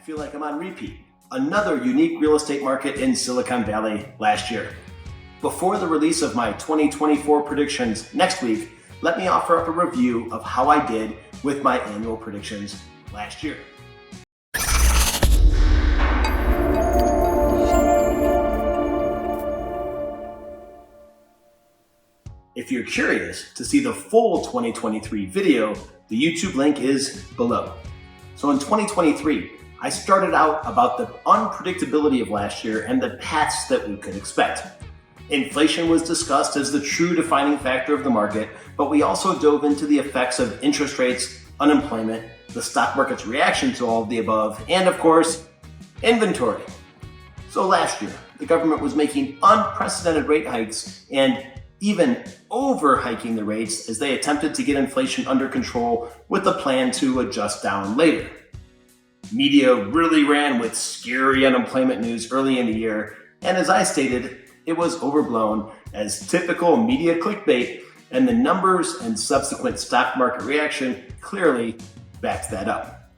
feel like I'm on repeat. Another unique real estate market in Silicon Valley last year. Before the release of my 2024 predictions next week, let me offer up a review of how I did with my annual predictions last year. If you're curious to see the full 2023 video, the YouTube link is below. So in 2023, I started out about the unpredictability of last year and the paths that we could expect. Inflation was discussed as the true defining factor of the market, but we also dove into the effects of interest rates, unemployment, the stock market's reaction to all of the above, and of course, inventory. So last year, the government was making unprecedented rate hikes and even over-hiking the rates as they attempted to get inflation under control with a plan to adjust down later. Media really ran with scary unemployment news early in the year, and as I stated, it was overblown as typical media clickbait, and the numbers and subsequent stock market reaction clearly backed that up.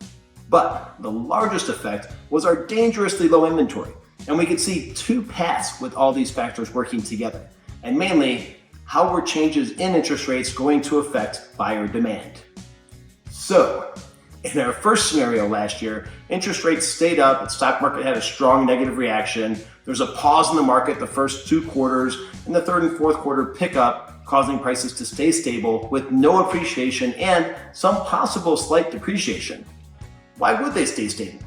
But the largest effect was our dangerously low inventory, and we could see two paths with all these factors working together, and mainly, how were changes in interest rates going to affect buyer demand? So, in our first scenario last year, interest rates stayed up, the stock market had a strong negative reaction. There's a pause in the market the first 2 quarters, and the third and fourth quarter pick up, causing prices to stay stable with no appreciation and some possible slight depreciation. Why would they stay stable?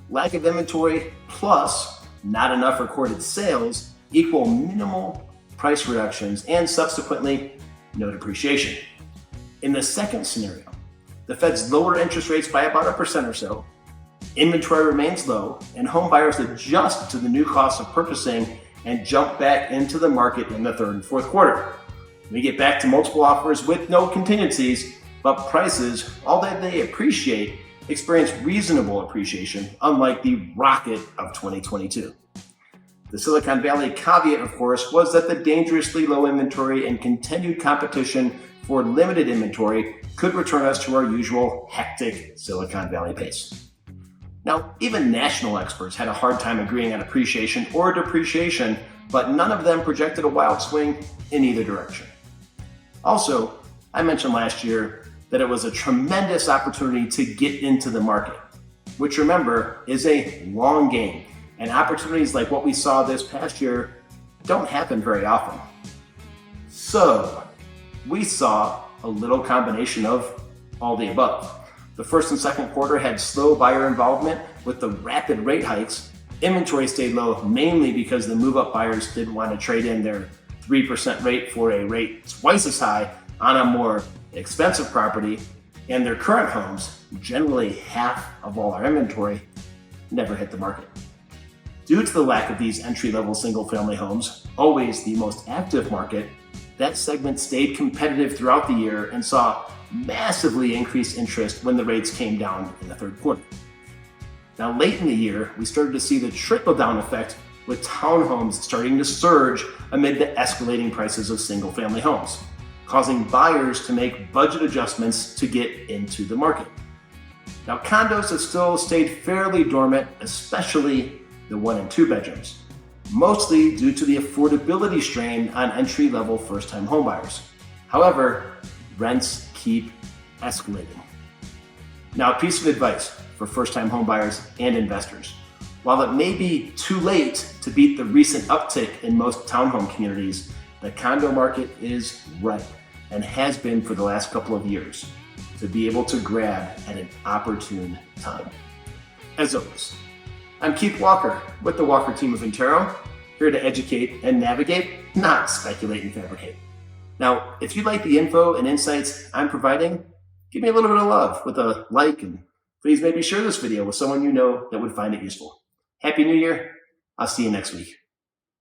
Lack of inventory plus not enough recorded sales equal minimal price reductions and subsequently no depreciation. In the second scenario, the Fed's lower interest rates by about 1% or so, inventory remains low, and home buyers adjust to the new cost of purchasing and jump back into the market in the third and fourth quarter. We get back to multiple offers with no contingencies, but prices, although they appreciate, experience reasonable appreciation, unlike the rocket of 2022. The Silicon Valley caveat, of course, was that the dangerously low inventory and continued competition for limited inventory could return us to our usual hectic Silicon Valley pace. Now, even national experts had a hard time agreeing on appreciation or depreciation, but none of them projected a wild swing in either direction. Also, I mentioned last year that it was a tremendous opportunity to get into the market, which remember is a long game. And opportunities like what we saw this past year don't happen very often. So, we saw a little combination of all the above. The first and second quarter had slow buyer involvement with the rapid rate hikes. Inventory stayed low mainly because the move-up buyers didn't want to trade in their 3% rate for a rate twice as high on a more expensive property, and their current homes, generally half of all our inventory, never hit the market. Due to the lack of these entry-level single-family homes, always the most active market, that segment stayed competitive throughout the year and saw massively increased interest when the rates came down in the third quarter. Now, late in the year, we started to see the trickle-down effect with townhomes starting to surge amid the escalating prices of single-family homes, causing buyers to make budget adjustments to get into the market. Now, condos have still stayed fairly dormant, especially the 1 and 2 bedrooms, mostly due to the affordability strain on entry-level first-time homebuyers. However, rents keep escalating. Now, a piece of advice for first-time homebuyers and investors. While it may be too late to beat the recent uptick in most townhome communities, the condo market is ripe and has been for the last couple of years to be able to grab at an opportune time. As always, I'm Keith Walker with the Walker Team of Intero, here to educate and navigate, not speculate and fabricate. Now, if you like the info and insights I'm providing, give me a little bit of love with a like, and please maybe share this video with someone you know that would find it useful. Happy New Year. I'll see you next week.